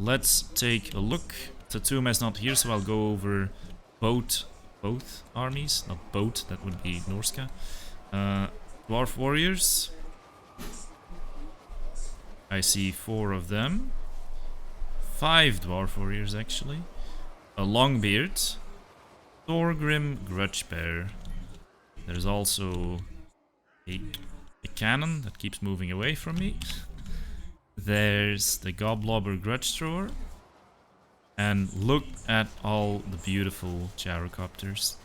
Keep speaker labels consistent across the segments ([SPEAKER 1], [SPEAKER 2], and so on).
[SPEAKER 1] let's take a look. Tatsuma is not here, so I'll go over both armies. Not both, that would be Norska. Dwarf warriors. I see 4 of them. 5 dwarf warriors, actually. A Longbeard. Thorgrim Grudgebear. There's also a cannon that keeps moving away from me. There's the Goblobber Grudge Thrower. And look at all the beautiful gyrocopters.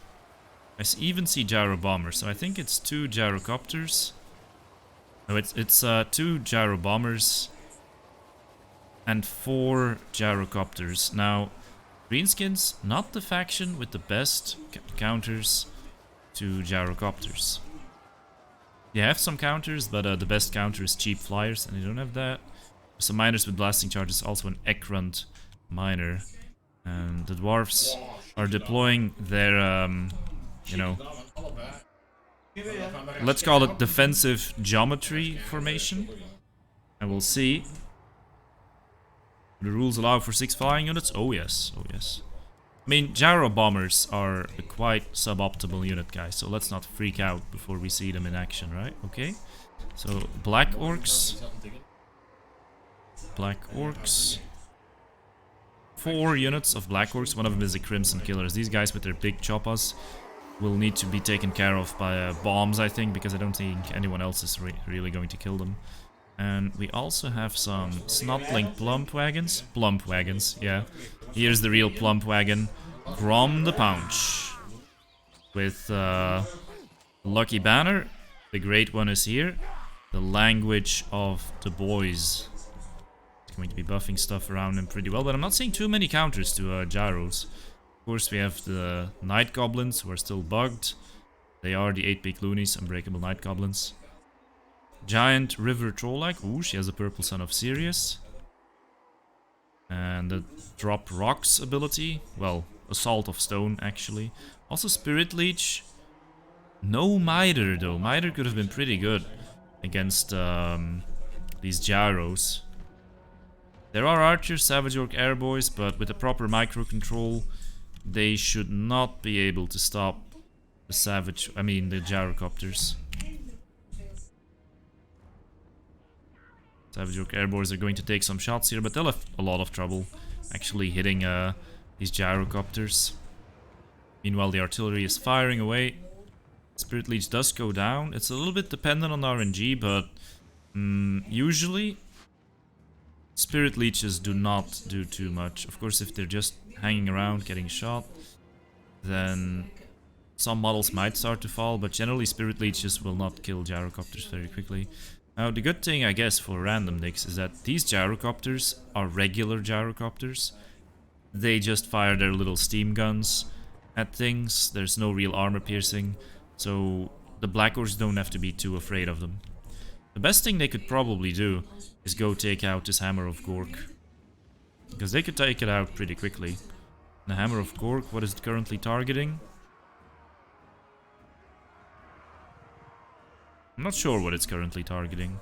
[SPEAKER 1] I even see gyro bombers, so I think it's 2 gyrocopters. No, it's 2 gyro bombers and 4 gyrocopters. Now, Greenskins, not the faction with the best counters to gyrocopters. They have some counters, but the best counter is cheap flyers, and they don't have that. Some miners with blasting charges, also an Ekrund miner. And the dwarves are deploying their, you know, let's call it defensive geometry formation. And we'll see. The rules allow for 6 flying units? Oh yes, oh yes. I mean, gyro bombers are a quite suboptimal unit, guys, so let's not freak out before we see them in action, right? Okay. So, black orcs. Black orcs. 4 units of black orcs, one of them is the Crimson Killers. These guys with their big choppas will need to be taken care of by bombs, I think, because I don't think anyone else is really going to kill them. And we also have some Snotling Plump Wagons. Plump Wagons, yeah. Here's the real Plump Wagon. Grom the Paunch. With Lucky Banner. The great one is here. The Language of the Boys. It's going to be buffing stuff around him pretty well, but I'm not seeing too many counters to gyros. Of course, we have the Night Goblins, who are still bugged. They are the 8-big loonies, unbreakable Night Goblins. Giant River Trollak. Ooh, she has a Purple Son of Sirius. And the Drop Rocks ability. Well, Assault of Stone, actually. Also Spirit Leech. No Miter, though. Miter could have been pretty good against these gyros. There are archers, Savage Orc Airboys, but with the proper microcontrol, they should not be able to stop the the gyrocopters. Savage Orc Airboys are going to take some shots here, but they'll have a lot of trouble actually hitting these gyrocopters. Meanwhile, the artillery is firing away. Spirit Leech does go down. It's a little bit dependent on RNG, but usually Spirit Leeches do not do too much. Of course, if they're just hanging around getting shot, then some models might start to fall, but generally Spirit Leeches will not kill gyrocopters very quickly. Now, the good thing, I guess, for Randommnix is that these gyrocopters are regular gyrocopters. They just fire their little steam guns at things. There's no real armor piercing, so the Black Orcs don't have to be too afraid of them. The best thing they could probably do is go take out this Hammer of Gork, because they could take it out pretty quickly. The Hammer of Gork, what is it currently targeting? I'm not sure what it's currently targeting.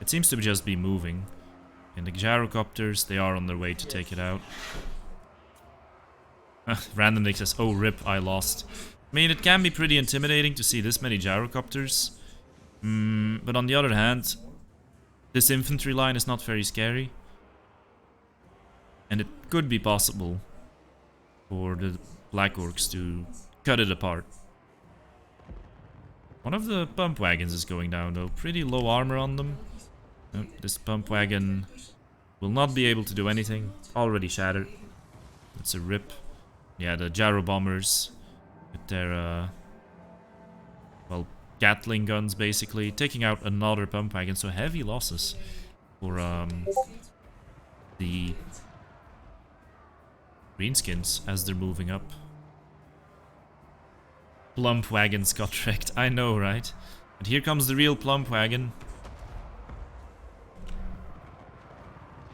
[SPEAKER 1] It seems to just be moving. And the gyrocopters, they are on their way to take it out. Randommnix says, oh rip, I lost. I mean, it can be pretty intimidating to see this many gyrocopters. But on the other hand, this infantry line is not very scary. And it could be possible for the Black Orcs to cut it apart. One of the pump wagons is going down though. Pretty low armor on them. This pump wagon will not be able to do anything. Already shattered. That's a rip. Yeah, the gyro bombers with their well, Gatling guns basically, taking out another pump wagon. So heavy losses for the greenskins as they're moving up. Plump wagons got wrecked, I know, right? And here comes the real plump wagon.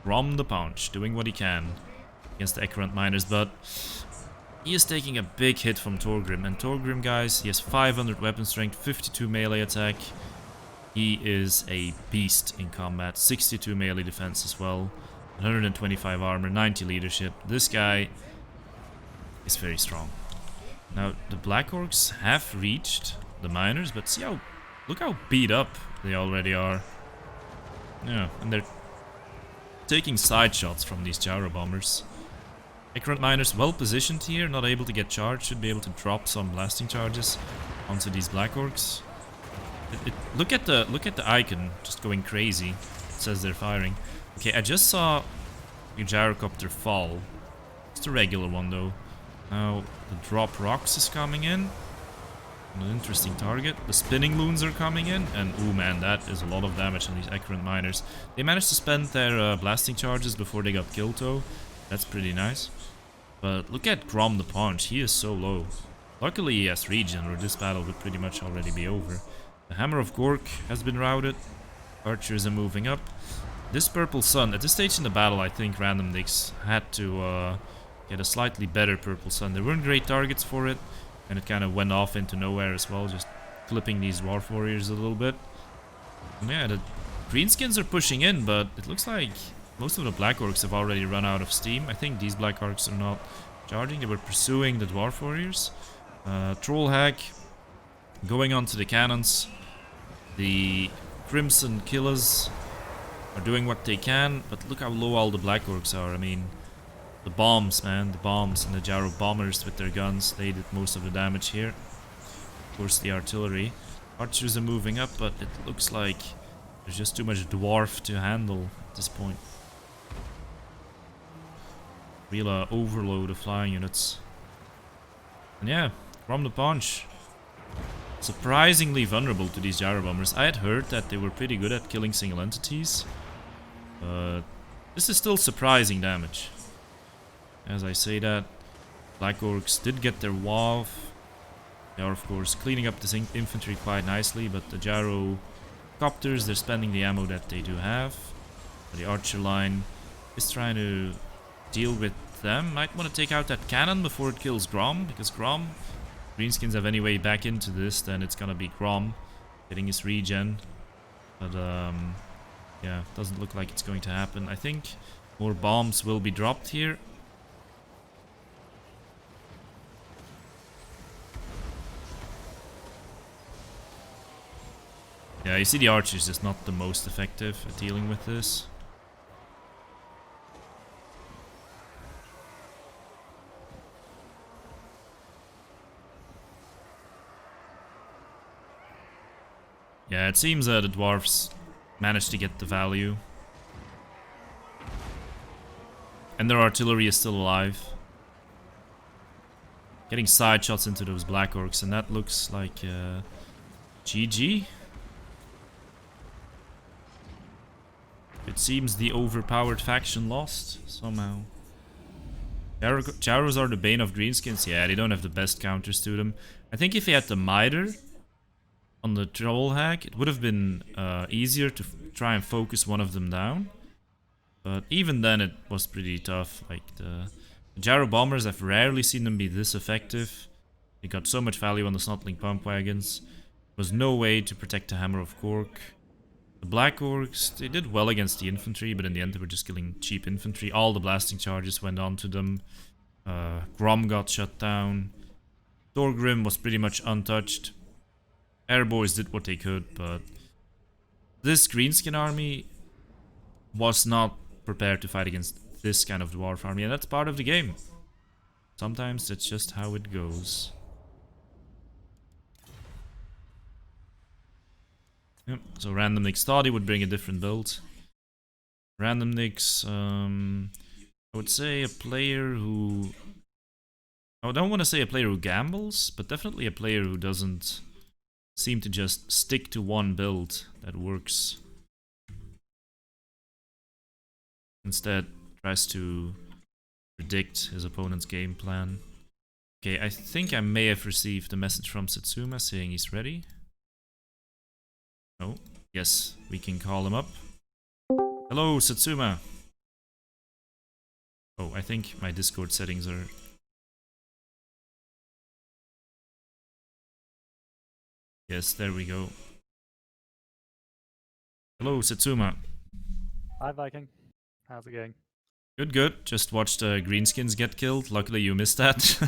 [SPEAKER 1] Grom the Paunch, doing what he can against the Ekrund miners, but he is taking a big hit from Thorgrim. And Thorgrim, guys, he has 500 weapon strength, 52 melee attack. He is a beast in combat, 62 melee defense as well. 125 armor, 90 leadership. This guy is very strong. Now, the Black Orcs have reached the miners, but see how... Look how beat up they already are. Yeah, and they're taking side shots from these Gyro Bombers. Accurate miners well positioned here, not able to get charged, should be able to drop some blasting charges onto these Black Orcs. Look at the icon, just going crazy. It says they're firing. Okay, I just saw a gyrocopter fall. It's a regular one though. Now the drop rocks is coming in. An interesting target. The spinning loons are coming in, and oh man, that is a lot of damage on these accurate miners. They managed to spend their blasting charges before they got killed though. That's pretty nice. But look at Grom the Paunch, he is so low. Luckily he has regen, or this battle would pretty much already be over. The Hammer of Gork has been routed. Archers are moving up. This Purple Sun, at this stage in the battle, I think Randommnix had to get a slightly better Purple Sun. There weren't great targets for it, and it kind of went off into nowhere as well, just clipping these Dwarf Warriors a little bit. And yeah, the Greenskins are pushing in, but it looks like most of the Black Orcs have already run out of steam. I think these Black Orcs are not charging, they were pursuing the Dwarf Warriors. Troll Hack going onto the cannons. The Crimson Killers are doing what they can, but look how low all the Black Orcs are. I mean, the bombs, man, the bombs and the Gyro Bombers with their guns, they did most of the damage here. Of course, the artillery. Archers are moving up, but it looks like there's just too much Dwarf to handle at this point. Real overload of flying units. And yeah, Grom the Paunch. Surprisingly vulnerable to these Gyro Bombers. I had heard that they were pretty good at killing single entities. But this is still surprising damage. As I say that, Black Orcs did get their WoW. They are of course cleaning up this infantry quite nicely, but the Gyro Copters, they're spending the ammo that they do have. The Archer line is trying to deal with them. Might want to take out that cannon before it kills Grom, because Grom, Greenskins have any way back into this, then it's gonna be Grom getting his regen. But yeah, doesn't look like it's going to happen. I think more bombs will be dropped here. Yeah, you see the Archers is not the most effective at dealing with this. Yeah, it seems the Dwarves managed to get the value. And their artillery is still alive. Getting side shots into those Black Orcs, and that looks like GG. It seems the overpowered faction lost somehow. Gyros are the bane of Greenskins. Yeah, they don't have the best counters to them. I think if he had the Miter on the Troll Hack, it would have been easier to try and focus one of them down. But even then it was pretty tough. Like the Gyro Bombers, I've rarely seen them be this effective. They got so much value on the Snotling Pump Wagons. There was no way to protect the Hammer of Cork. The Black Orcs, they did well against the infantry, but in the end they were just killing cheap infantry. All the blasting charges went on to them. Grom got shut down. Thorgrim was pretty much untouched. Airboys did what they could, but this Greenskin army was not prepared to fight against this kind of Dwarf army, and that's part of the game. Sometimes that's just how it goes. Yep, so Randommnix thought he would bring a different build. Randommnix, I would say a player who... I don't want to say a player who gambles, but definitely a player who doesn't seem to just stick to one build that works. Instead, tries to predict his opponent's game plan. Okay, I think I may have received a message from Satsuma saying he's ready. Oh, yes, we can call him up. Hello, Satsuma. Oh, I think my Discord settings are... Yes, there we go. Hello, Satsuma.
[SPEAKER 2] Hi, Viking. How's it going?
[SPEAKER 1] Good, good. Just watched greenskins get killed. Luckily you missed that.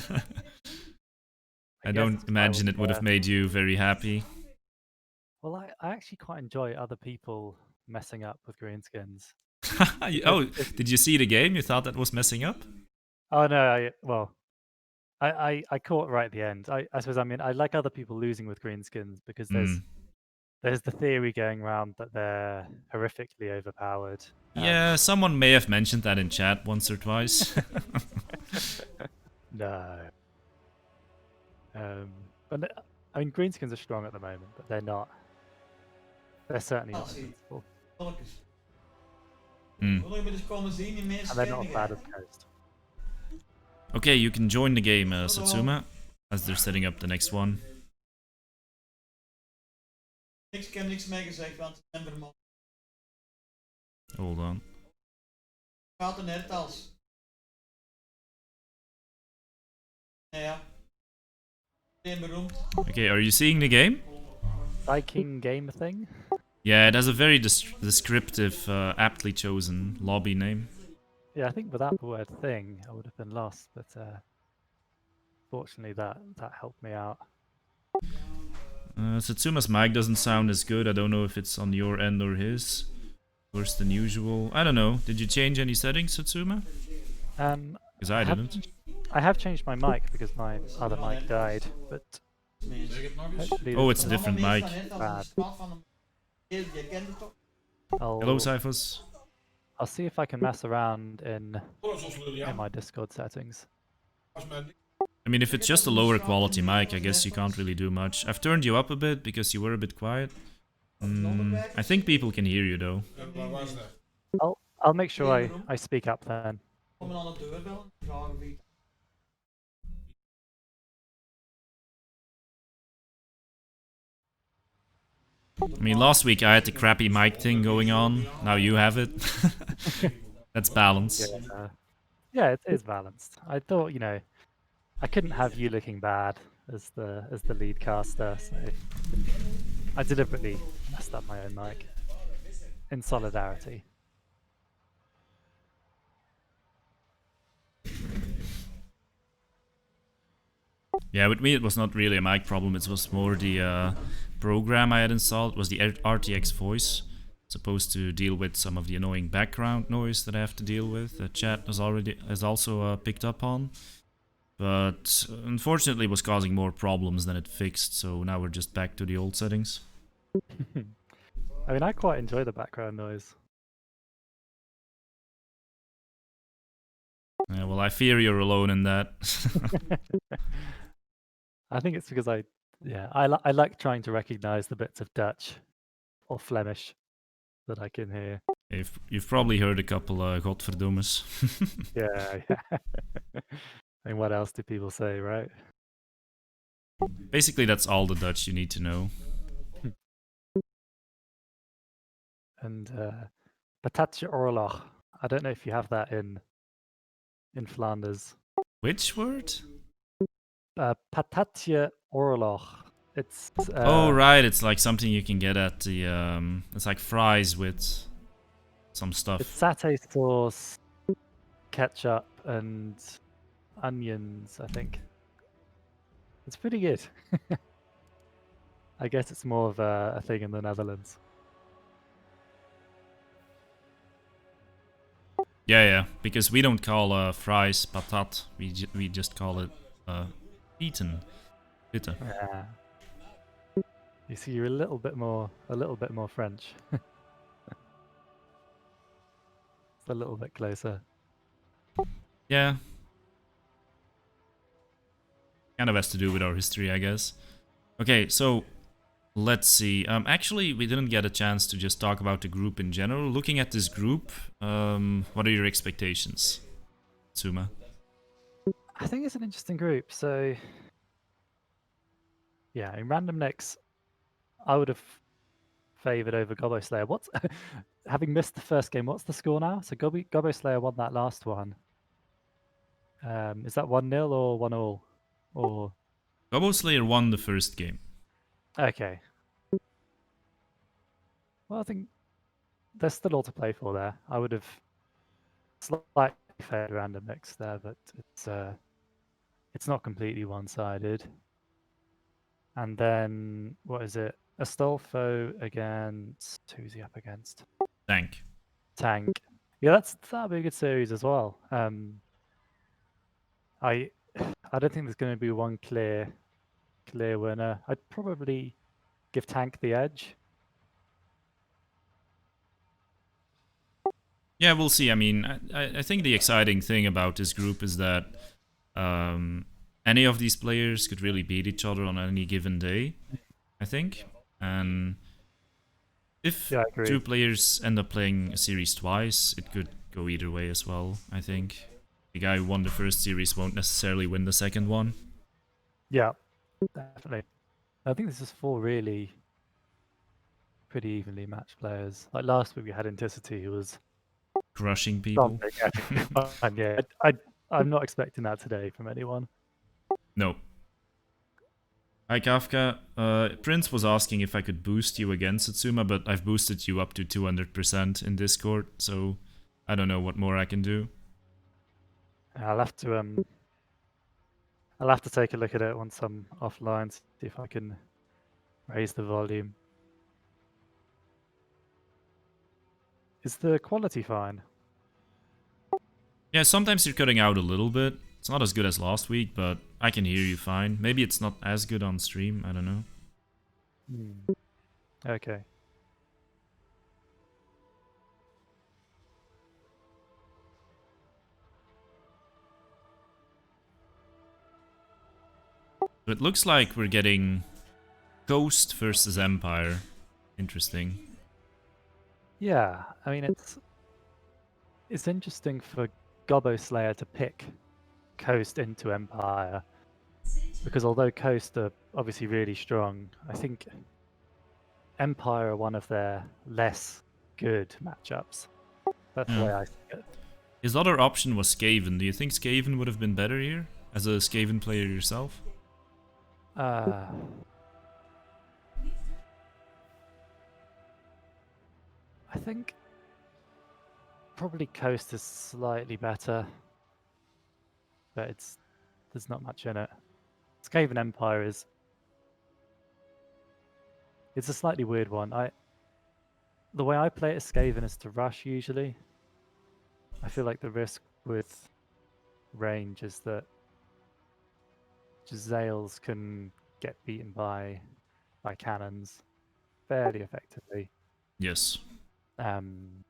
[SPEAKER 1] I
[SPEAKER 2] guess
[SPEAKER 1] don't
[SPEAKER 2] it's 'cause I
[SPEAKER 1] imagine
[SPEAKER 2] was,
[SPEAKER 1] it would have made you very happy.
[SPEAKER 2] well, I actually quite enjoy other people messing up with greenskins.
[SPEAKER 1] Oh, did you see the game? You thought that was messing up?
[SPEAKER 2] Oh no, well, I caught right at the end. I suppose, I mean, I like other people losing with greenskins because
[SPEAKER 1] Hmm.
[SPEAKER 2] there's the theory going around that they're horrifically overpowered.
[SPEAKER 1] Yeah, someone may have mentioned that in chat once or twice.
[SPEAKER 2] No. But I mean, greenskins are strong at the moment, but they're not. They're certainly not invincible,
[SPEAKER 1] Hmm.
[SPEAKER 2] and they're not as bad as Coast.
[SPEAKER 1] Okay, you can join the game, Satsuma, as they're setting up the next one. Hold on. Okay, are you seeing the game?
[SPEAKER 2] Viking game thing.
[SPEAKER 1] Yeah, it has a very descriptive, aptly chosen lobby name.
[SPEAKER 2] Yeah, I think without the word thing, I would have been lost. But fortunately, that helped me out.
[SPEAKER 1] Satsuma's mic doesn't sound as good. I don't know if it's on your end or his. Worse than usual. I don't know. Did you change any settings, Satsuma? Because I didn't.
[SPEAKER 2] I have changed my mic because my other mic died, but hopefully
[SPEAKER 1] Oh,
[SPEAKER 2] this
[SPEAKER 1] it's a
[SPEAKER 2] one
[SPEAKER 1] different mic.
[SPEAKER 2] bad.
[SPEAKER 1] Hello, Cyphus.
[SPEAKER 2] I'll see if I can mess around in my Discord settings.
[SPEAKER 1] I mean, if it's just a lower quality mic, I guess you can't really do much. I've turned you up a bit because you were a bit quiet. I think people can hear you though.
[SPEAKER 2] I'll make sure I speak up then.
[SPEAKER 1] I mean, last week I had the crappy mic thing going on. Now you have it. That's balance.
[SPEAKER 2] Yeah, it is balanced. I thought, I couldn't have you looking bad as the lead caster, so I deliberately messed up my own mic in solidarity.
[SPEAKER 1] Yeah, with me it was not really a mic problem. It was more the program I had installed. It was the RTX voice. Supposed to deal with some of the annoying background noise that I have to deal with. The chat has also picked up on. But unfortunately it was causing more problems than it fixed, so now we're just back to the old settings.
[SPEAKER 2] I mean, I quite enjoy the background noise.
[SPEAKER 1] Well, I fear you're alone in that.
[SPEAKER 2] I think it's because I like trying to recognize the bits of Dutch or Flemish that I can hear.
[SPEAKER 1] You've probably heard a couple godverdommes.
[SPEAKER 2] Yeah. I mean, what else do people say, right?
[SPEAKER 1] Basically, that's all the Dutch you need to know.
[SPEAKER 2] And Patatje Oorlog. I don't know if you have that in Flanders.
[SPEAKER 1] Which word?
[SPEAKER 2] Patatje Oorlog. It's
[SPEAKER 1] oh right, it's like something you can get at the it's like fries with some stuff.
[SPEAKER 2] It's satay sauce, ketchup, and onions, I think. It's pretty good. I guess it's more of a thing in the Netherlands.
[SPEAKER 1] Yeah, because we don't call fries patat. We just call it eaten. Bitte.
[SPEAKER 2] Yeah. You see, you're a little bit more French. It's a little bit closer.
[SPEAKER 1] Yeah. Kind of has to do with our history, I guess. Okay, so let's see. Actually, we didn't get a chance to just talk about the group in general. Looking at this group, what are your expectations, Tsuma?
[SPEAKER 2] I think it's an interesting group. So, yeah, in Randommnix, I would have favored over Gobbo Slayer. What's having missed the first game? What's the score now? So Gobbo Slayer won that last one. Is that 1-0 or 1-all? Or
[SPEAKER 1] Gobbo Slayer won the first game.
[SPEAKER 2] okay. Well, I think there's still all to play for there. I would have slightly favored Randommnix there, but it's not completely one-sided. And then what is it? Astolfo against who's he up against?
[SPEAKER 1] Tank.
[SPEAKER 2] Tank. Yeah, that'll be a good series as well. I I don't think there's going to be one clear winner. I'd probably give Tank the edge.
[SPEAKER 1] Yeah, we'll see. I mean, I think the exciting thing about this group is that any of these players could really beat each other on any given day, I think. And if
[SPEAKER 2] Yeah, I agree.
[SPEAKER 1] two players end up playing a series twice, it could go either way as well, I think. The guy who won the first series won't necessarily win the second one.
[SPEAKER 2] Yeah, definitely. I think this is four really pretty evenly matched players. Like last week we had Inticity, who was
[SPEAKER 1] Crushing people.
[SPEAKER 2] something epically fun. Yeah, I'm not expecting that today from anyone.
[SPEAKER 1] No. Hi Kafka. Prince was asking if I could boost you against Satsuma, but I've boosted you up to 200% in Discord, so I don't know what more I can do.
[SPEAKER 2] I'll have to take a look at it once I'm offline, see if I can raise the volume. Is the quality fine?
[SPEAKER 1] Yeah, sometimes you're cutting out a little bit. It's not as good as last week, but I can hear you fine. Maybe it's not as good on stream, I don't know.
[SPEAKER 2] Okay.
[SPEAKER 1] But it looks like we're getting Ghost versus Empire. Interesting.
[SPEAKER 2] Yeah, I mean it's interesting for Gobbo Slayer to pick Coast into Empire, because although Coast are obviously really strong, I think Empire are one of their less good matchups. That's the
[SPEAKER 1] Yeah.
[SPEAKER 2] way I see it.
[SPEAKER 1] His other option was Skaven. Do you think Skaven would have been better here? As a Skaven player yourself?
[SPEAKER 2] Uh, I think probably Coast is slightly better, but there's not much in it. Skaven Empire it's a slightly weird one. The way I play it as Skaven is to rush usually. I feel like the risk with range is that Jezzails can get beaten by cannons fairly effectively.
[SPEAKER 1] Yes.
[SPEAKER 2] And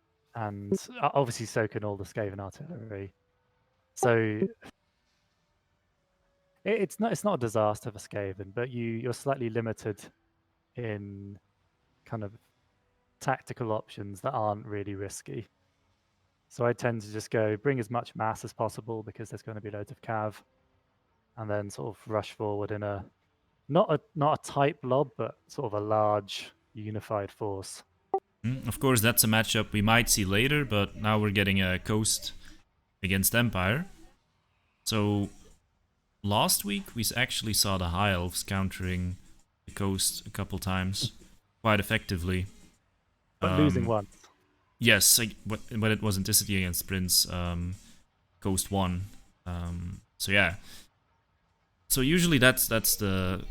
[SPEAKER 2] obviously so can all the Skaven artillery. So it's not a disaster for Skaven, but you're slightly limited in kind of tactical options that aren't really risky. So I tend to just go bring as much mass as possible because there's going to be loads of cav, and then sort of rush forward in a not a tight blob, but sort of a large unified force.
[SPEAKER 1] Of course, that's a matchup we might see later, but now we're getting a Coast against Empire. So, last week we actually saw the High Elves countering the Coast a couple times, quite effectively.
[SPEAKER 2] But losing once.
[SPEAKER 1] Yes, when it was Anticity against Prince, Coast won. So yeah. So usually that's the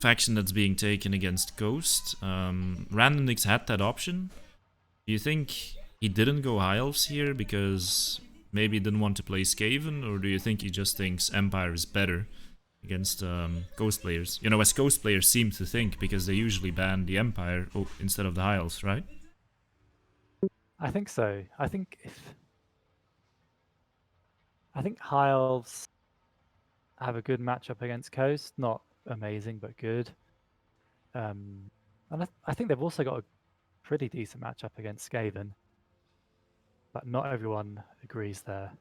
[SPEAKER 1] faction that's being taken against Ghost. Randommnix had that option. Do you think he didn't go High Elves here because maybe he didn't want to play Skaven, or do you think he just thinks Empire is better against Ghost players? You know, as Ghost players seem to think, because they usually ban the Empire instead of the High Elves, right?
[SPEAKER 2] I think so. I think High Elves have a good matchup against Coast. Not amazing, but good. And I think they've also got a pretty decent matchup against Skaven. But not everyone agrees there.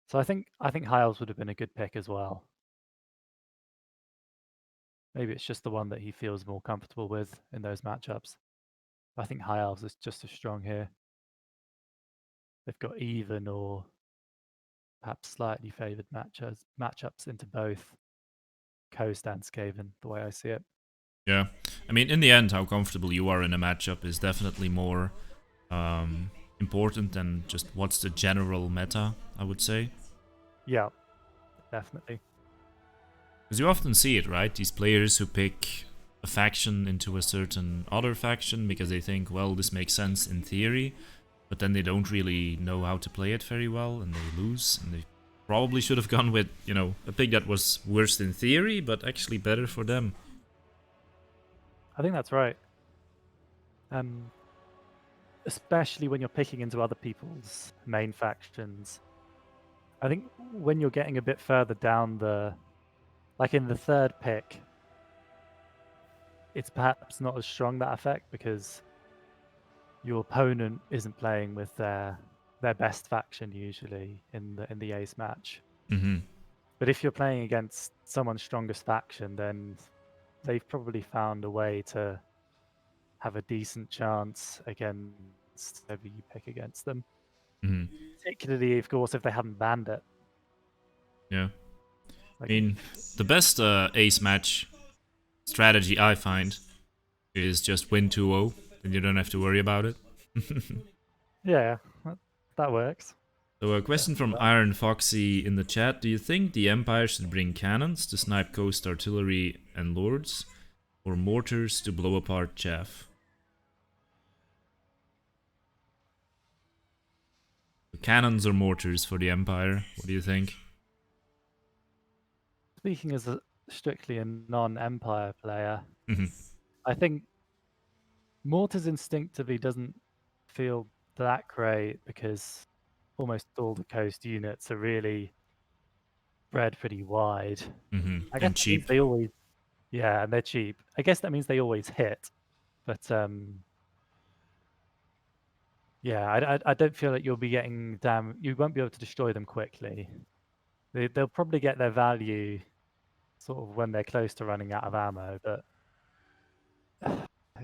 [SPEAKER 2] So I think High Elves would have been a good pick as well. Maybe it's just the one that he feels more comfortable with in those matchups. I think High Elves is just as strong here. They've got even or perhaps slightly favoured matchups into both Coast and Skaven, the way I see it.
[SPEAKER 1] Yeah. I mean, in the end, how comfortable you are in a matchup is definitely more important than just what's the general meta, I would say.
[SPEAKER 2] Yeah, definitely.
[SPEAKER 1] Because you often see it, right? These players who pick a faction into a certain other faction because they think, well, this makes sense in theory, but then they don't really know how to play it very well and they lose. And they probably should have gone with, you know, a pick that was worse in theory, but actually better for them.
[SPEAKER 2] I think that's right. Especially when you're picking into other people's main factions. I think when you're getting a bit further down like in the third pick, it's perhaps not as strong, that effect, because your opponent isn't playing with their best faction usually in the ace match.
[SPEAKER 1] Mm-hmm.
[SPEAKER 2] But if you're playing against someone's strongest faction, then they've probably found a way to have a decent chance against whoever you pick against them.
[SPEAKER 1] Mm-hmm.
[SPEAKER 2] Particularly, of course, if they haven't banned it.
[SPEAKER 1] Yeah. I
[SPEAKER 2] Like,
[SPEAKER 1] mean, the best ace match strategy I find is just win 2-0, then you don't have to worry about it.
[SPEAKER 2] yeah, that works.
[SPEAKER 1] So a question from Iron Foxy in the chat. Do you think the Empire should bring cannons to snipe coast artillery and lords, or mortars to blow apart chaff? Cannons or mortars for the Empire? What do you think?
[SPEAKER 2] Speaking as strictly a non-Empire player,
[SPEAKER 1] Mhm,
[SPEAKER 2] I think Mortars instinctively doesn't feel that great because almost all the coast units are really spread pretty wide. I guess
[SPEAKER 1] and
[SPEAKER 2] that means
[SPEAKER 1] cheap.
[SPEAKER 2] they always, yeah, and they're cheap. I guess that means they always hit, but yeah, I don't feel like you'll be getting you won't be able to destroy them quickly. They'll probably get their value sort of when they're close to running out of ammo, but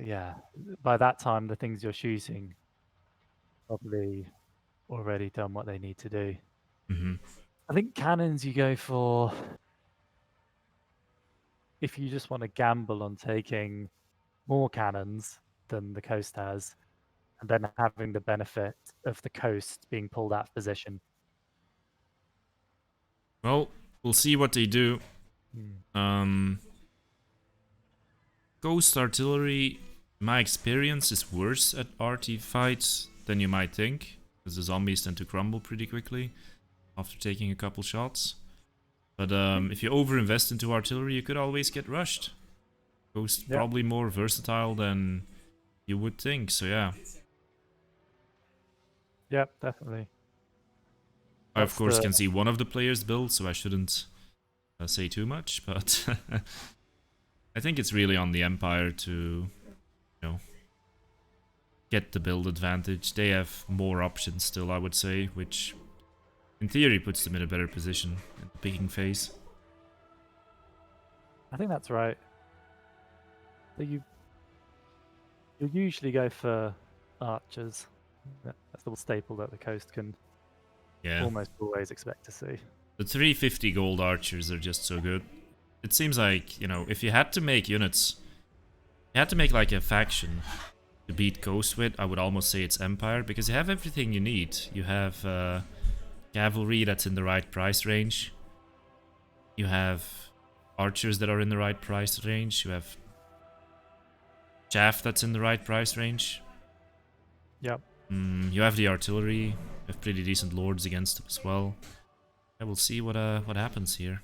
[SPEAKER 2] yeah, by that time the things you're shooting probably already done what they need to do.
[SPEAKER 1] hmm
[SPEAKER 2] I think cannons you go for if you just want to gamble on taking more cannons than the coast has, and then having the benefit of the coast being pulled out of position.
[SPEAKER 1] Well, we'll see what they do.
[SPEAKER 2] Hmm.
[SPEAKER 1] Um, Ghost artillery, in my experience, is worse at RT fights than you might think, because the zombies tend to crumble pretty quickly after taking a couple shots. But if you overinvest into artillery, you could always get rushed. Ghost
[SPEAKER 2] Yeah,
[SPEAKER 1] probably more versatile than you would think, so yeah.
[SPEAKER 2] yeah, definitely.
[SPEAKER 1] I, of
[SPEAKER 2] That's
[SPEAKER 1] course,
[SPEAKER 2] the
[SPEAKER 1] can see one of the players' build, so I shouldn't say too much, but I think it's really on the Empire to, you know, get the build advantage. They have more options still, I would say, which in theory puts them in a better position in the picking phase.
[SPEAKER 2] I think that's right. So you usually go for archers. That's the staple that the coast can
[SPEAKER 1] Yeah.
[SPEAKER 2] almost always expect to see.
[SPEAKER 1] The 350 gold archers are just so good. It seems like, you know, if you had to make units, you had to make like a faction to beat Ghost with, I would almost say it's Empire, because you have everything you need. You have cavalry that's in the right price range. You have archers that are in the right price range. You have chaff that's in the right price range.
[SPEAKER 2] Yep.
[SPEAKER 1] You have the artillery. You have pretty decent lords against them as well. Yeah, we'll see what happens here.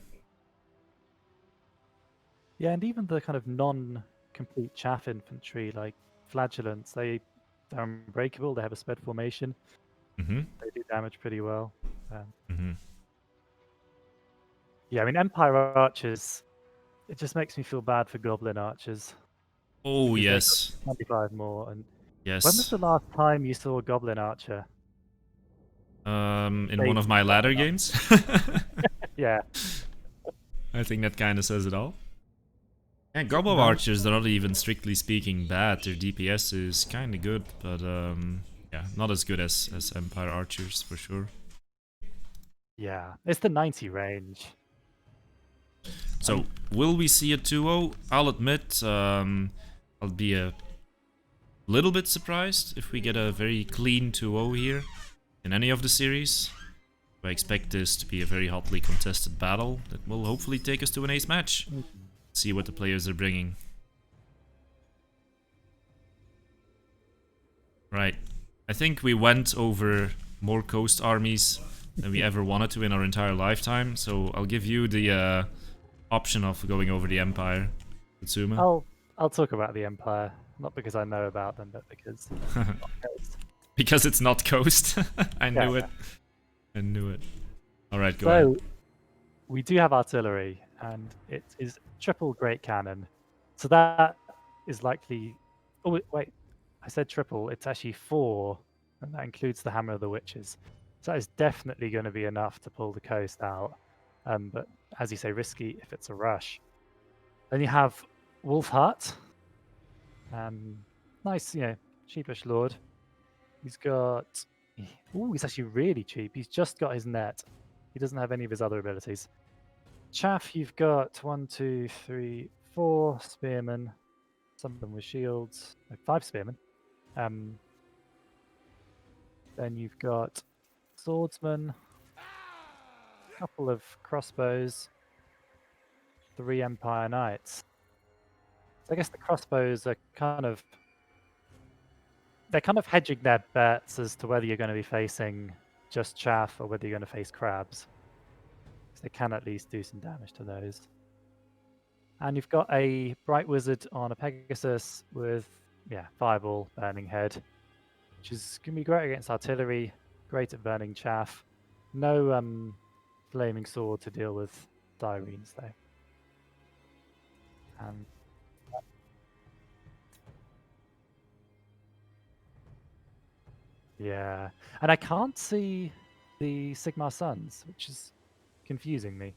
[SPEAKER 2] Yeah, and even the kind of non-complete chaff infantry, like flagellants, they're unbreakable. They have a spread formation.
[SPEAKER 1] Mm-hmm.
[SPEAKER 2] They do damage pretty well. Um,
[SPEAKER 1] Mm-hmm.
[SPEAKER 2] yeah, I mean Empire archers. It just makes me feel bad for Goblin archers
[SPEAKER 1] Oh
[SPEAKER 2] because they got
[SPEAKER 1] yes,
[SPEAKER 2] 25 more. And when was
[SPEAKER 1] yes.
[SPEAKER 2] the last time you saw a Goblin archer?
[SPEAKER 1] In one of
[SPEAKER 2] Baby
[SPEAKER 1] my ladder
[SPEAKER 2] Goblin
[SPEAKER 1] games.
[SPEAKER 2] archer. Yeah,
[SPEAKER 1] I think that kind of says it all. And Gobbo
[SPEAKER 2] none.
[SPEAKER 1] archers are not even strictly speaking bad. Their DPS is kind of good, but yeah, not as good as Empire archers for sure.
[SPEAKER 2] Yeah, it's the 90 range.
[SPEAKER 1] So, will we see a 2-0? I'll admit, I'll be a little bit surprised if we get a very clean 2-0 here in any of the series. I expect this to be a very hotly contested battle that will hopefully take us to an ace match. See what the players are bringing. Right. I think we went over more coast armies than we ever wanted to in our entire lifetime, so I'll give you the option of going over the Empire, Kutsuma.
[SPEAKER 2] I'll talk about the Empire, not because I know about them, but because it's not coast.
[SPEAKER 1] Because it's not coast. I knew it. I knew it. Alright, go ahead.
[SPEAKER 2] So, we do have artillery, and it is triple great cannon. So that is likely... Oh, wait. I said triple. It's actually 4, and that includes the Hammer of the Witches. So that is definitely going to be enough to pull the coast out. But, as you say, risky if it's a rush. Then you have Wolfheart. Nice, cheapish lord. He's got... Ooh, he's actually really cheap. He's just got his net. He doesn't have any of his other abilities. Chaff, you've got 1, 2, 3, 4 spearmen. Some of them with shields. Like 5 spearmen. Then you've got swordsmen. A couple of crossbows. 3 Empire Knights. So I guess the crossbows are they're kind of hedging their bets as to whether you're going to be facing just chaff or whether you're going to face crabs. Because they can at least do some damage to those. And you've got a Bright Wizard on a Pegasus with, Fireball, Burning Head, which is going to be great against artillery, great at burning chaff. No Flaming Sword to deal with Syrenes, though. Yeah, and I can't see the Sigmar Suns, which is confusing me.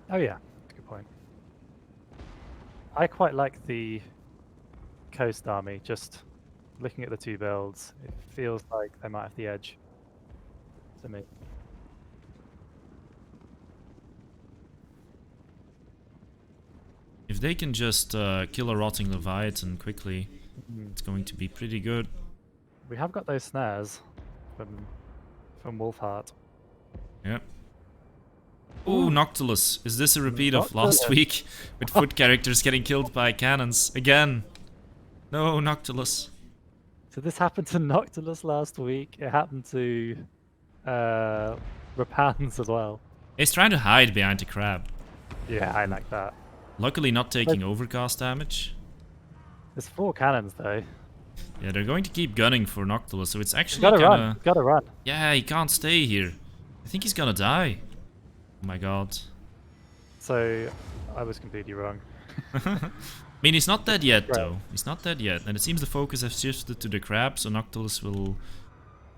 [SPEAKER 2] Oh yeah, good point. I quite like the coast army, just looking at the 2 builds, it feels like they might have the edge to me.
[SPEAKER 1] If they can just kill a Rotting Leviathan quickly, it's going to be pretty good.
[SPEAKER 2] We have got those snares from Wolfheart.
[SPEAKER 1] Yep. Ooh, Noctilus. Is this a repeat of last week with foot characters getting killed by cannons? Again. No, Noctilus.
[SPEAKER 2] So this happened to Noctilus last week. It happened to Rapans as well.
[SPEAKER 1] He's trying to hide behind the crab.
[SPEAKER 2] Yeah, I like that.
[SPEAKER 1] Luckily not taking overcast damage.
[SPEAKER 2] There's 4 cannons though.
[SPEAKER 1] Yeah, they're going to keep gunning for Noctilus, so it's actually
[SPEAKER 2] gotta run. Gotta run.
[SPEAKER 1] Yeah, he can't stay here. I think he's gonna die. Oh my god.
[SPEAKER 2] So, I was completely wrong.
[SPEAKER 1] I mean, he's not dead yet, though. He's not dead yet. And it seems the focus has shifted to the crab, so Noctilus will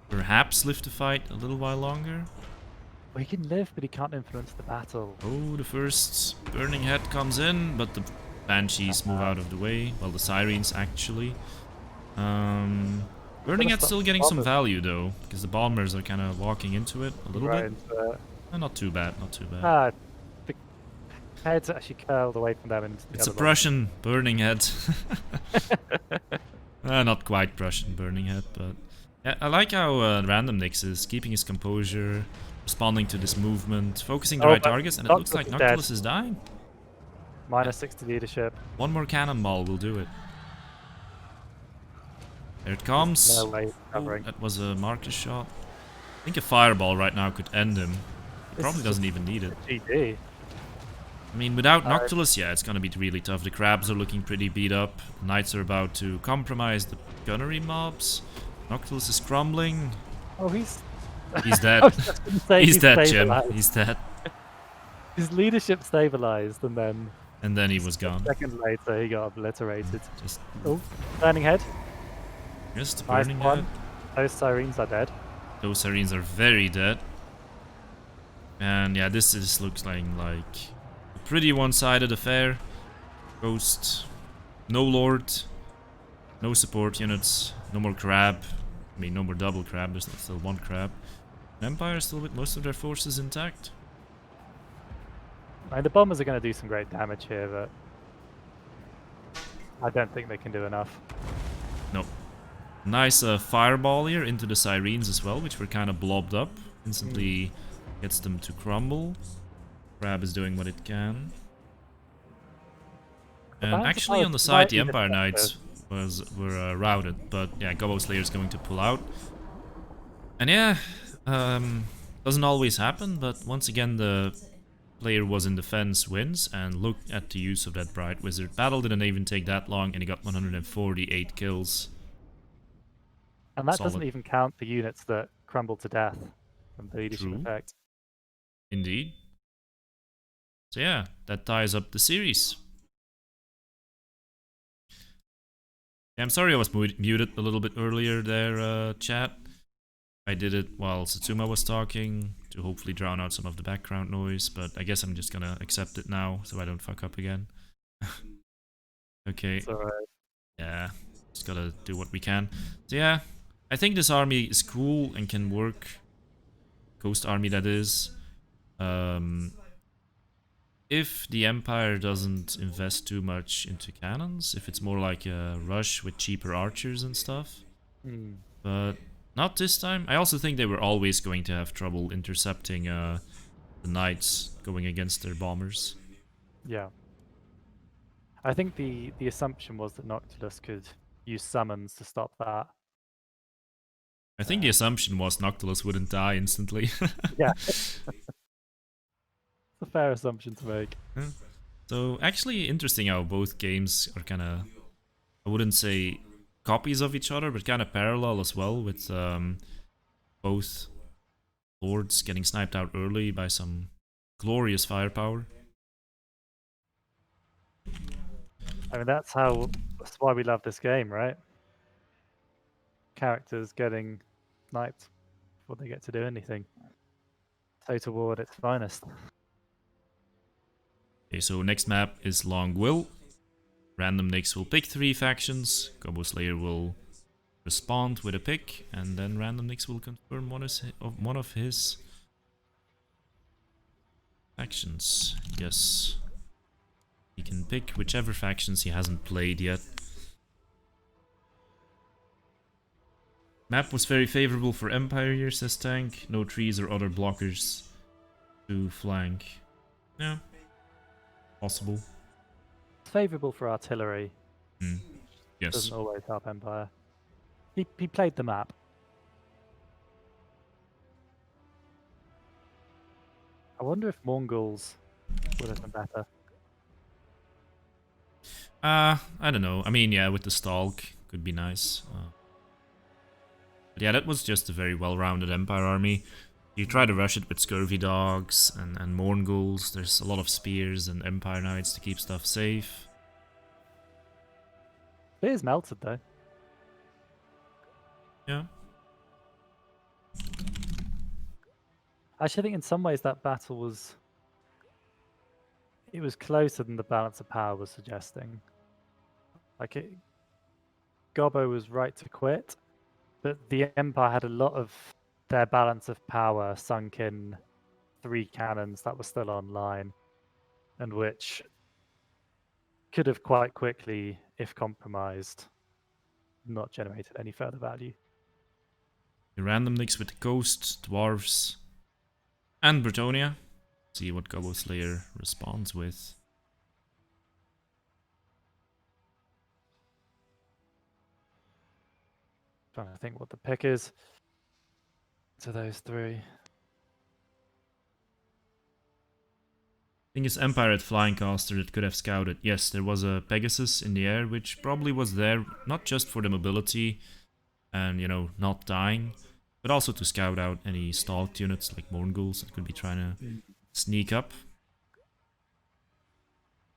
[SPEAKER 1] perhaps live the fight a little while longer.
[SPEAKER 2] Well, he can live, but he can't influence the battle.
[SPEAKER 1] Oh, the first Burning Head comes in, but the Banshees move out of the way. Well, the Sirens, actually. Burning
[SPEAKER 2] Gonna
[SPEAKER 1] Head's
[SPEAKER 2] stop
[SPEAKER 1] still
[SPEAKER 2] the
[SPEAKER 1] getting some
[SPEAKER 2] bombers
[SPEAKER 1] value though, because the bombers are kind of walking into it a little
[SPEAKER 2] right
[SPEAKER 1] bit.
[SPEAKER 2] into it.
[SPEAKER 1] Not too bad, not too bad.
[SPEAKER 2] The head's actually curled away from them into the
[SPEAKER 1] It's a
[SPEAKER 2] other
[SPEAKER 1] Prussian Burning Head. Not quite Prussian Burning Head, but yeah, I like how Randommnix is keeping his composure, responding to this movement, focusing the
[SPEAKER 2] Oh,
[SPEAKER 1] right
[SPEAKER 2] but
[SPEAKER 1] targets, and it looks like
[SPEAKER 2] Noctilus is dead.
[SPEAKER 1] Noctilus is dying.
[SPEAKER 2] -6 to leadership.
[SPEAKER 1] One more cannonball will do it. There it
[SPEAKER 2] There's
[SPEAKER 1] comes.
[SPEAKER 2] no way
[SPEAKER 1] Oh,
[SPEAKER 2] covering.
[SPEAKER 1] that was a Marcus shot. I think a fireball right now could end him. He
[SPEAKER 2] This
[SPEAKER 1] probably
[SPEAKER 2] is
[SPEAKER 1] doesn't
[SPEAKER 2] just
[SPEAKER 1] even need it.
[SPEAKER 2] GG.
[SPEAKER 1] I mean, without
[SPEAKER 2] Uh,
[SPEAKER 1] Noctilus, yeah, it's gonna be really tough. The crabs are looking pretty beat up. The knights are about to compromise the gunnery mobs. Noctilus is crumbling.
[SPEAKER 2] Oh, he's.
[SPEAKER 1] He's
[SPEAKER 2] I
[SPEAKER 1] dead.
[SPEAKER 2] was just gonna say
[SPEAKER 1] He's dead, Jim.
[SPEAKER 2] stabilized.
[SPEAKER 1] He's dead.
[SPEAKER 2] His leadership stabilized, and then
[SPEAKER 1] And then he
[SPEAKER 2] just
[SPEAKER 1] was
[SPEAKER 2] a
[SPEAKER 1] gone.
[SPEAKER 2] second later he got obliterated.
[SPEAKER 1] Just
[SPEAKER 2] Oh, turning head.
[SPEAKER 1] the
[SPEAKER 2] Nice
[SPEAKER 1] burning
[SPEAKER 2] one.
[SPEAKER 1] head.
[SPEAKER 2] Those sirens are dead.
[SPEAKER 1] Those sirens are very dead. And yeah, this looks like a pretty one-sided affair. Ghost, no lord, no support units, no more crab. I mean, no more double crab. There's still one crab. Empire still with most of their forces intact.
[SPEAKER 2] I mean, the bombers are going to do some great damage here, but I don't think they can do enough.
[SPEAKER 1] Nope. Nice fireball here into the sirens as well, which were kind of blobbed up. Instantly gets them to crumble. Crab is doing what it can. And
[SPEAKER 2] balance of
[SPEAKER 1] actually
[SPEAKER 2] power
[SPEAKER 1] on the
[SPEAKER 2] is
[SPEAKER 1] side, the
[SPEAKER 2] slightly
[SPEAKER 1] Empire
[SPEAKER 2] defensive.
[SPEAKER 1] Knights were routed, but yeah, Gobbo Slayer is going to pull out. And yeah, doesn't always happen, but once again the player was in defense wins, and look at the use of that Bright Wizard. Battle didn't even take that long, and he got 148 kills.
[SPEAKER 2] And that
[SPEAKER 1] Solid.
[SPEAKER 2] doesn't even count the units that crumble to death from the leadership
[SPEAKER 1] True.
[SPEAKER 2] effect.
[SPEAKER 1] Indeed. So yeah, that ties up the series. Yeah, I'm sorry I was muted a little bit earlier there, chat. I did it while Satsuma was talking to hopefully drown out some of the background noise, but I guess I'm just gonna accept it now so I don't fuck up again. Okay.
[SPEAKER 2] So
[SPEAKER 1] Yeah, just gotta do what we can. So yeah, I think this army is cool and can work. Ghost army, that is. If the Empire doesn't invest too much into cannons, if it's more like a rush with cheaper archers and stuff. But not this time. I also think they were always going to have trouble intercepting the knights going against their bombers.
[SPEAKER 2] yeah. I think the assumption was that Noctilus could use summons to stop that.
[SPEAKER 1] I think the assumption was Noctilus wouldn't die instantly.
[SPEAKER 2] Yeah. It's a fair assumption to make.
[SPEAKER 1] So actually interesting how both games are kind of, I wouldn't say copies of each other, but kind of parallel as well, with both lords getting sniped out early by some glorious firepower.
[SPEAKER 2] I mean, that's why we love this game, right? Characters getting sniped before they get to do anything. Total War at its finest.
[SPEAKER 1] Okay, so next map is Long Will. Randommnix will pick 3 factions. Gobbo Slayer will respond with a pick, and then Randommnix will confirm one of his factions. Yes. He can pick whichever factions he hasn't played yet. Map was very favorable for Empire here, says Tank. No trees or other blockers to flank. Yeah. Possible.
[SPEAKER 2] It's favourable for artillery.
[SPEAKER 1] Yes.
[SPEAKER 2] Doesn't always help Empire. He played the map. I wonder if Mongols would have been better.
[SPEAKER 1] I don't know. I mean, yeah, with the Stalk, could be nice. But yeah, that was just a very well-rounded Empire army. You try to rush it with Scurvy Dogs and Mongols. There's a lot of Spears and Empire Knights to keep stuff safe.
[SPEAKER 2] Spear's melted, though.
[SPEAKER 1] Yeah.
[SPEAKER 2] Actually, I think in some ways that battle was... It was closer than the balance of power was suggesting. Like, Gobbo was right to quit, But the Empire had a lot of their balance of power sunk in 3 cannons that were still online, and which could have quite quickly, if compromised, not generated any further value.
[SPEAKER 1] The Randommnix with the Ghost, Dwarves, and Bretonia. See what Gobbo Slayer responds with.
[SPEAKER 2] Trying to think what the pick is to those 3.
[SPEAKER 1] I think his Empire had Flying Caster that could have scouted. Yes, there was a Pegasus in the air, which probably was there not just for the mobility and, you know, not dying, but also to scout out any stalked units like Morngulls that could be trying to sneak up.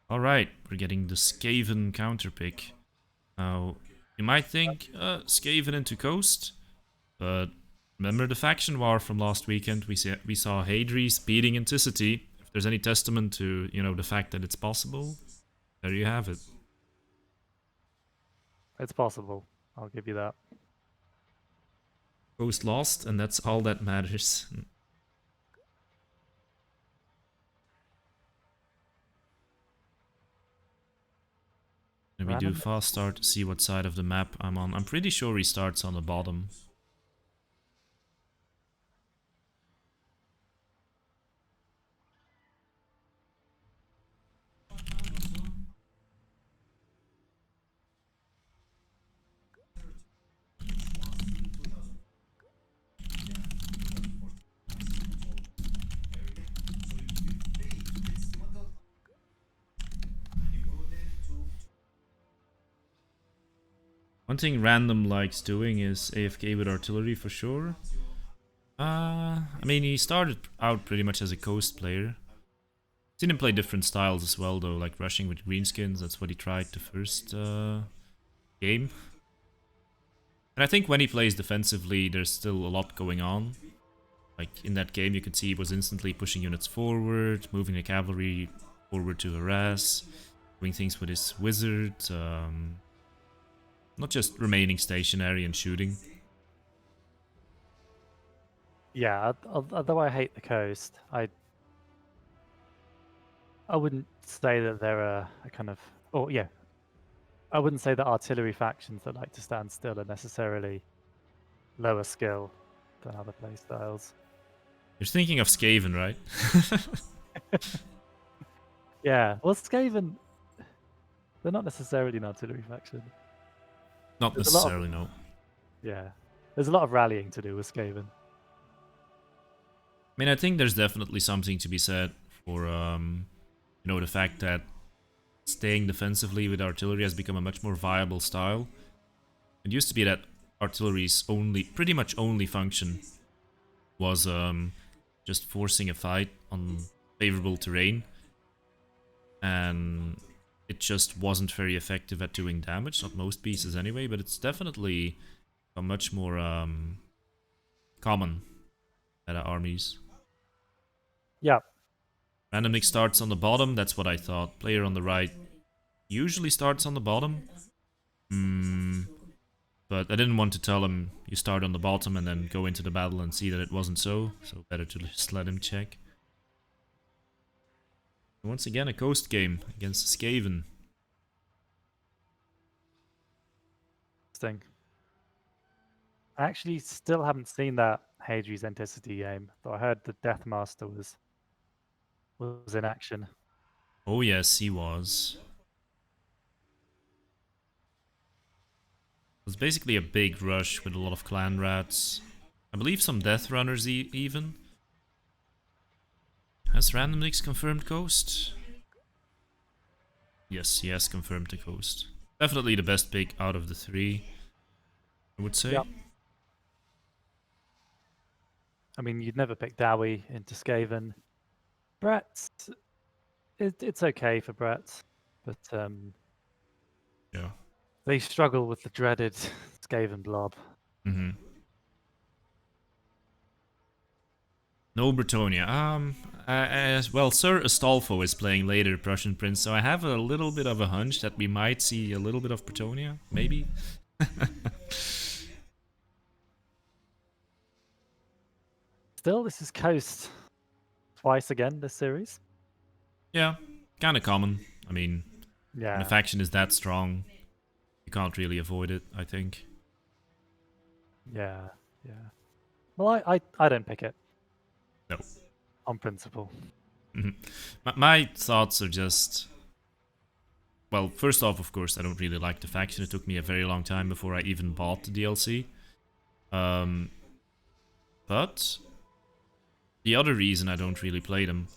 [SPEAKER 1] Alright, we're getting the Skaven counterpick. Now, you might think, Skaven into Coast, but remember the faction war from last weekend? We saw Hadri's beating Anticity. If there's any testament to, you know, the fact that it's possible, there you have it.
[SPEAKER 2] It's possible. I'll give you that.
[SPEAKER 1] Coast lost, and that's all that matters. Let me do a fast start to see what side of the map I'm on. I'm pretty sure he starts on the bottom. One thing Random likes doing is AFK with artillery for sure. I mean, he started out pretty much as a coast player. Seen him play different styles as well though, like rushing with greenskins. That's what he tried the first game. And I think when he plays defensively, there's still a lot going on. Like in that game, you can see he was instantly pushing units forward, moving the cavalry forward to harass, doing things with his wizard. Not just remaining stationary and shooting.
[SPEAKER 2] Yeah, although I hate the coast, I wouldn't say that they're a kind of... Oh, yeah. I wouldn't say that artillery factions that like to stand still are necessarily lower skill than other playstyles.
[SPEAKER 1] You're thinking of Skaven, right?
[SPEAKER 2] Yeah, well, Skaven, they're not necessarily an artillery faction.
[SPEAKER 1] Not necessarily, no.
[SPEAKER 2] Yeah, there's a lot of rallying to do with Skaven.
[SPEAKER 1] I mean, I think there's definitely something to be said for, you know, the fact that staying defensively with artillery has become a much more viable style. It used to be that artillery's pretty much only function was just forcing a fight on favorable terrain, and it just wasn't very effective at doing damage, not most pieces anyway, but it's definitely a much more common meta armies.
[SPEAKER 2] Yeah.
[SPEAKER 1] Randommnix starts on the bottom, that's what I thought. Player on the right usually starts on the bottom. But I didn't want to tell him you start on the bottom and then go into the battle and see that it wasn't so better to just let him check. Once again, a coast game against Skaven.
[SPEAKER 2] Interesting. I actually still haven't seen that Hadri's Anticity game, though I heard the Deathmaster was in action.
[SPEAKER 1] Oh yes, he was. It was basically a big rush with a lot of clan rats. I believe some death runners even. Has Randommnix confirmed coast? Yes, he has confirmed the coast. Definitely the best pick out of the 3, I would say.
[SPEAKER 2] Yep. I mean, you'd never pick Dowie into Skaven. Brett's... It's okay for Brett, but
[SPEAKER 1] yeah,
[SPEAKER 2] they struggle with the dreaded Skaven blob.
[SPEAKER 1] No Bretonia. Well, Sir Astolfo is playing later Prussian Prince, so I have a little bit of a hunch that we might see a little bit of Bretonia, maybe.
[SPEAKER 2] still, this is Coast twice again this series.
[SPEAKER 1] Yeah, kind of common. I mean, when a
[SPEAKER 2] Yeah,
[SPEAKER 1] faction is that strong, you can't really avoid it, I think.
[SPEAKER 2] yeah, yeah. Well, I don't pick it
[SPEAKER 1] No.
[SPEAKER 2] on principle.
[SPEAKER 1] My thoughts are just... Well, first off, of course, I don't really like the faction. It took me a very long time before I even bought the DLC. But the other reason I don't really play them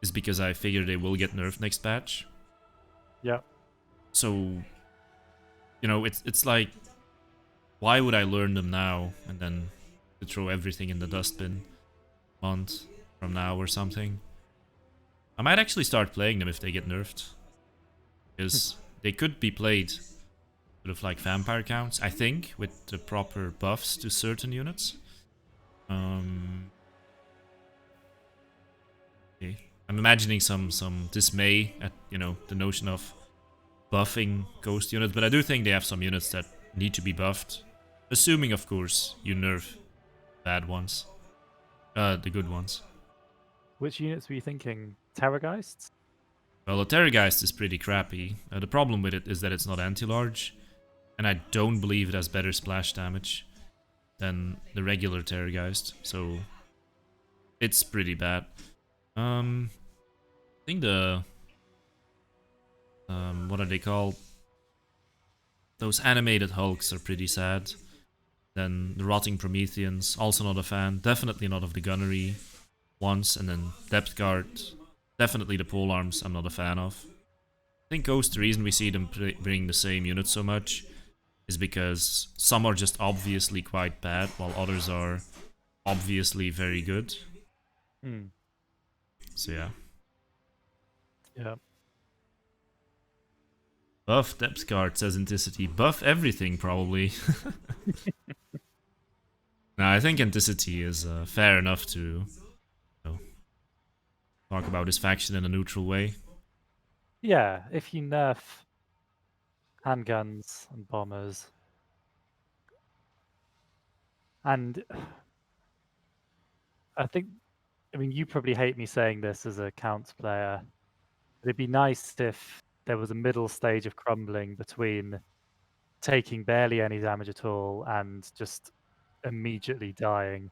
[SPEAKER 1] is because I figure they will get nerfed next patch.
[SPEAKER 2] Yeah.
[SPEAKER 1] So, you know, it's like, why would I learn them now and then to throw everything in the dustbin a month from now or something? I might actually start playing them if they get nerfed. Because they could be played sort of like vampire counts, I think, with the proper buffs to certain units. Okay. I'm imagining some dismay at, you know, the notion of buffing ghost units, but I do think they have some units that need to be buffed. Assuming, of course, you nerf bad ones. The good ones.
[SPEAKER 2] Which units were you thinking? Terrorgeists?
[SPEAKER 1] Well, the Terrorgeist is pretty crappy. The problem with it is that it's not anti-large, and I don't believe it has better splash damage than the regular Terrorgeist, so it's pretty bad. I think the... what are they called? Those animated Hulks are pretty sad. Then the Rotting Prometheans, also not a fan. Definitely not of the gunnery ones. And then Depth Guard, definitely the polearms I'm not a fan of. I think Ghost, the reason we see them bring the same unit so much is because some are just obviously quite bad, while others are obviously very good.
[SPEAKER 2] Hmm.
[SPEAKER 1] So yeah.
[SPEAKER 2] Yeah.
[SPEAKER 1] Buff Depth Guard, says Anticity. Buff everything, probably. Now, I think Anticity is fair enough to, you know, talk about his faction in a neutral way.
[SPEAKER 2] Yeah, if you nerf handguns and bombers, and I mean, you probably hate me saying this as a counts player, but it'd be nice if there was a middle stage of crumbling between taking barely any damage at all and just immediately dying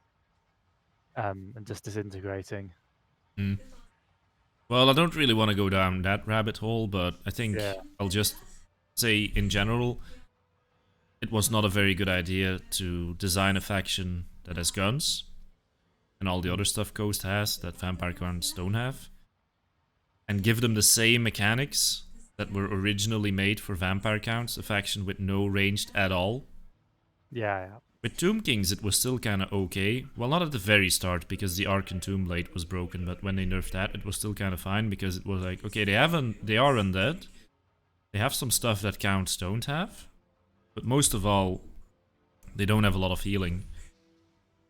[SPEAKER 2] and just disintegrating.
[SPEAKER 1] Mm. Well, I don't really want to go down that rabbit hole, but I
[SPEAKER 2] Yeah.
[SPEAKER 1] think I'll just say in general, it was not a very good idea to design a faction that has guns and all the other stuff Ghost has that vampire counts don't have, and give them the same mechanics that were originally made for vampire counts, a faction with no ranged at all.
[SPEAKER 2] Yeah.
[SPEAKER 1] With Tomb Kings, it was still kind of okay. Well, not at the very start, because the Arc and Tomb Blade was broken, but when they nerfed that, it was still kind of fine, because it was like, okay, they are undead. They have some stuff that counts don't have. But most of all, they don't have a lot of healing.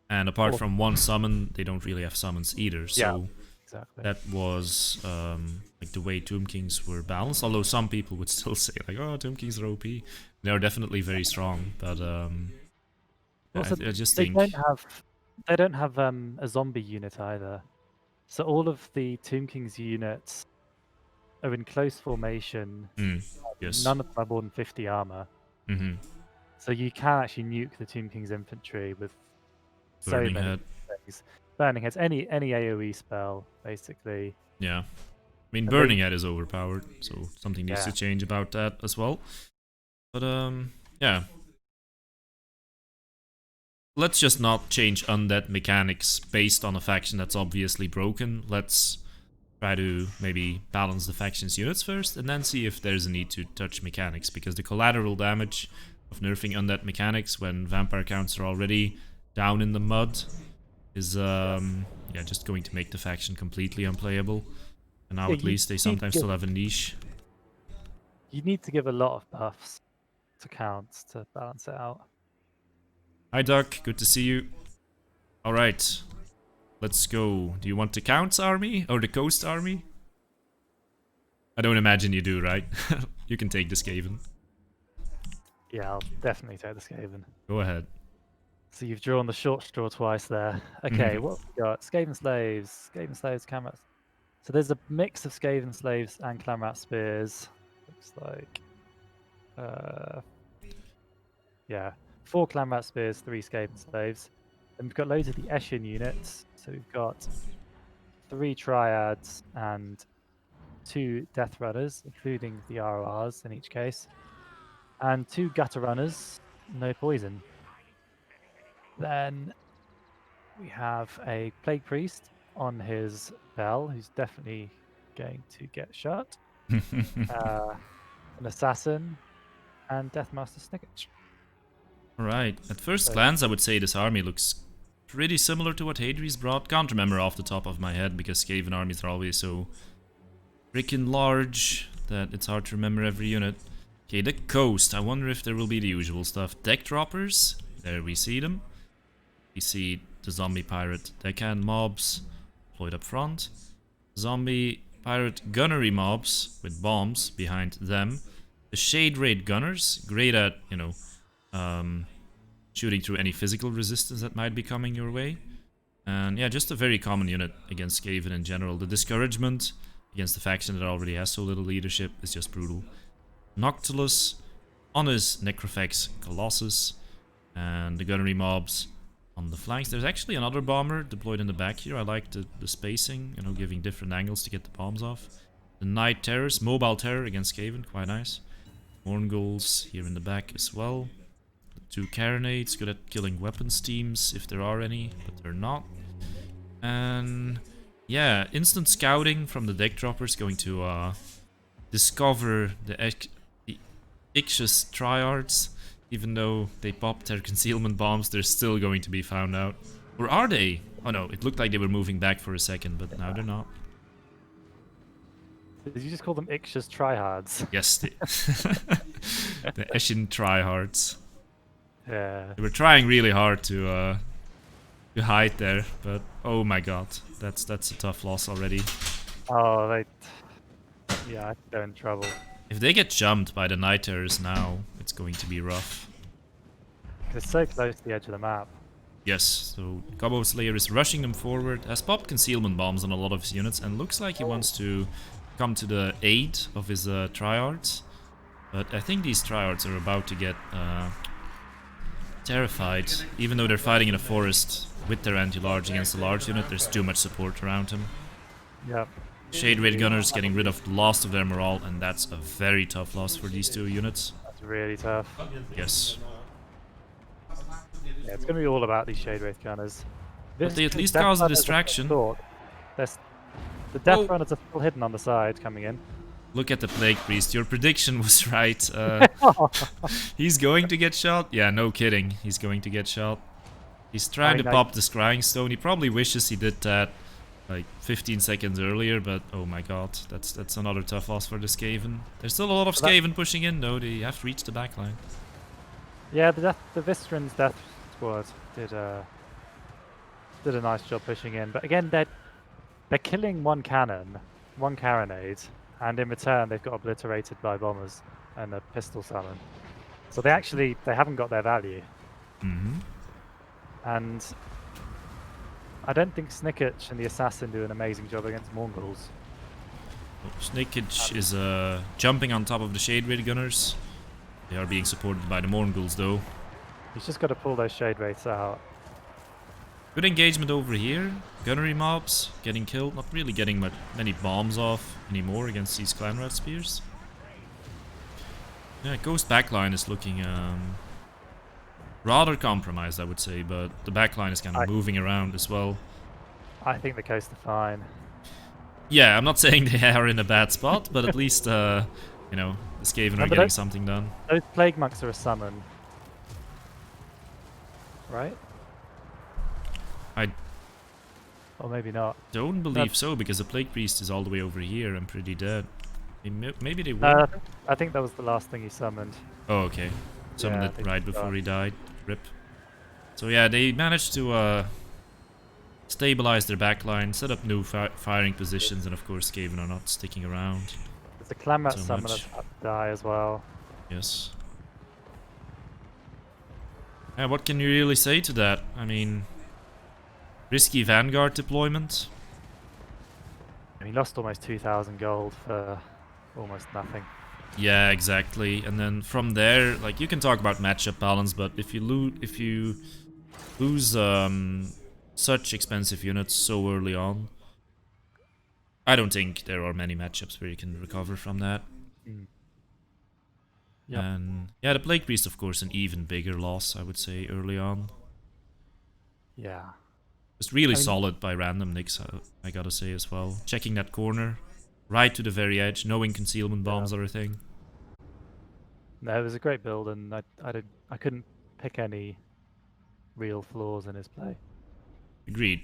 [SPEAKER 1] And apart
[SPEAKER 2] Or,
[SPEAKER 1] from one summon, they don't really have summons either. So
[SPEAKER 2] exactly.
[SPEAKER 1] that was like the way Tomb Kings were balanced. Although some people would still say like, "Oh, Tomb Kings are OP." They are definitely very strong, but
[SPEAKER 2] Also,
[SPEAKER 1] I just
[SPEAKER 2] they
[SPEAKER 1] think
[SPEAKER 2] don't have a zombie unit either. So all of the Tomb King's units are in close formation.
[SPEAKER 1] yes,
[SPEAKER 2] None of them have more than 50 armor. So you can actually nuke the Tomb King's infantry with so
[SPEAKER 1] Burning
[SPEAKER 2] many
[SPEAKER 1] Head.
[SPEAKER 2] things. Burning Heads, any AoE spell, basically.
[SPEAKER 1] Yeah. I mean,
[SPEAKER 2] And
[SPEAKER 1] Burning Head is overpowered, so something needs
[SPEAKER 2] Yeah.
[SPEAKER 1] to change about that as well. But, yeah. Let's just not change undead mechanics based on a faction that's obviously broken. Let's try to maybe balance the faction's units first, and then see if there's a need to touch mechanics, because the collateral damage of nerfing undead mechanics when vampire counts are already down in the mud is, yeah, just going to make the faction completely unplayable. And now
[SPEAKER 2] Yeah,
[SPEAKER 1] at least they sometimes still have a niche.
[SPEAKER 2] you need to give a lot of buffs to counts to balance it out.
[SPEAKER 1] Hi Duck, good to see you. Alright, let's go. Do you want the Count's army or the Coast army? I don't imagine you do, right? You can take the Skaven.
[SPEAKER 2] Yeah, I'll definitely take the Skaven.
[SPEAKER 1] Go ahead.
[SPEAKER 2] So you've drawn the short straw twice there. Okay, what have we got? Skaven Slaves, Clanrat. So there's a mix of Skaven Slaves and Clanrat Spears. Looks like, yeah, 4 Clanrat Spears, 3 Skaven Slaves. Then we've got loads of the Eshin units. So we've got 3 Triads and 2 Death Runners, including the RORs in each case, and 2 Gutter Runners, no poison. Then we have a Plague Priest on his bell, who's definitely going to get shot. An Assassin, and Deathmaster Snicketch.
[SPEAKER 1] Alright, at first
[SPEAKER 2] So-
[SPEAKER 1] glance I would say this army looks pretty similar to what Hadri's brought. Can't remember off the top of my head because Skaven armies are always so freaking large that it's hard to remember every unit. Okay, the coast. I wonder if there will be the usual stuff. Deck droppers. There we see them. We see the zombie pirate deckhand mobs deployed up front. Zombie pirate gunnery mobs with bombs behind them. The shade raid gunners, great at, you know, shooting through any physical resistance that might be coming your way. And yeah, just a very common unit against Skaven in general. The discouragement against the faction that already has so little leadership is just brutal. Noctilus on his Necrophax Colossus, and the gunnery mobs on the flanks. There's actually another bomber deployed in the back here. I like the spacing, you know, giving different angles to get the bombs off. The Night Terrors, Mobile Terror against Skaven, quite nice. Morngulls here in the back as well. The 2 Carronades, good at killing weapons teams if there are any, but they're not. And yeah, instant scouting from the deck droppers, going to discover the Ixus Triards. Even though they popped their concealment bombs, they're still going to be found out. Or are they? Oh no, it looked like they were moving back for a second, but now they're not.
[SPEAKER 2] Did you just call them Ixus Tryhards?
[SPEAKER 1] Yes, the Eshin Tryhards.
[SPEAKER 2] Yeah.
[SPEAKER 1] They were trying really hard to hide there, but oh my god, that's a tough loss already.
[SPEAKER 2] Oh, yeah, I think they're in trouble.
[SPEAKER 1] If they get jumped by the Night Terrors now, it's going to be rough.
[SPEAKER 2] It's so close to the edge of the map.
[SPEAKER 1] Yes, so Gobbo Slayer is rushing them forward, has popped concealment bombs on a lot of his units, and looks like he wants to come to the aid of his Triards. But I think these Triards are about to get terrified. Even though they're fighting in a forest with their anti-large against a large unit, there's too much support around him.
[SPEAKER 2] Yep.
[SPEAKER 1] Shade Raid Gunners getting rid of the last of their morale, and that's a very tough loss for these 2 units.
[SPEAKER 2] That's really tough.
[SPEAKER 1] Yes.
[SPEAKER 2] Yeah, it's going to be all about these Shade Wraith Gunners.
[SPEAKER 1] But they at least
[SPEAKER 2] Death
[SPEAKER 1] cause a
[SPEAKER 2] Runners are
[SPEAKER 1] distraction.
[SPEAKER 2] The Death
[SPEAKER 1] Oh.
[SPEAKER 2] Runners are still hidden on the side coming in.
[SPEAKER 1] Look at the Plague Priest, your prediction was right. He's going to get shot? Yeah, no kidding, he's going to get shot. He's trying to pop the Scrying Stone. He probably wishes he did that like 15 seconds earlier, but oh my god, that's another tough loss for the Skaven. There's still a lot of Skaven pushing in though, they have to reach the backline.
[SPEAKER 2] Yeah, the Vistran's Death Squad did a nice job pushing in, but again they're killing one cannon, one carronade, and in return they've got obliterated by bombers and a pistol summon. So they haven't got their value. And I don't think Snicketch and the Assassin do an amazing job against Mongols.
[SPEAKER 1] Snicketch is jumping on top of the Shade Raid Gunners. They are being supported by the Morngulls though.
[SPEAKER 2] He's just got to pull those Shade Wraiths out.
[SPEAKER 1] Good engagement over here. Gunnery mobs getting killed. Not really getting many bombs off anymore against these Clanrat Spears. Yeah, Ghost backline is looking rather compromised, I would say, but the backline is kind of moving around as well.
[SPEAKER 2] I think the coast are fine.
[SPEAKER 1] Yeah, I'm not saying they are in a bad spot, but at least, you know, the Skaven are getting something done.
[SPEAKER 2] Those Plague Monks are a summon. Right? Or maybe not.
[SPEAKER 1] Don't believe so, because the Plague Priest is all the way over here and pretty dead. Maybe they will.
[SPEAKER 2] I think that was the last thing he summoned.
[SPEAKER 1] Oh, okay. Summoned
[SPEAKER 2] Yeah,
[SPEAKER 1] it right before he died. Rip. So yeah, they managed to stabilize their backline, set up new firing positions, and of course Skaven are not sticking around.
[SPEAKER 2] There's a Clanrat
[SPEAKER 1] so
[SPEAKER 2] summon
[SPEAKER 1] much.
[SPEAKER 2] that's about to die as well.
[SPEAKER 1] Yes. Yeah, what can you really say to that? I mean, risky Vanguard deployment.
[SPEAKER 2] And he lost almost 2,000 gold for almost nothing.
[SPEAKER 1] Yeah, exactly. And then from there, like you can talk about matchup balance, but if you lose such expensive units so early on, I don't think there are many matchups where you can recover from that.
[SPEAKER 2] Mm. Yep.
[SPEAKER 1] And yeah, the Plague Priest, of course, an even bigger loss, I would say, early on.
[SPEAKER 2] Yeah.
[SPEAKER 1] Just really
[SPEAKER 2] I mean,
[SPEAKER 1] solid by Randommnix, I gotta say as well. Checking that corner, right to the very edge, knowing concealment
[SPEAKER 2] yeah.
[SPEAKER 1] bombs are a thing.
[SPEAKER 2] No, it was a great build, and I couldn't pick any real flaws in his play.
[SPEAKER 1] Agreed.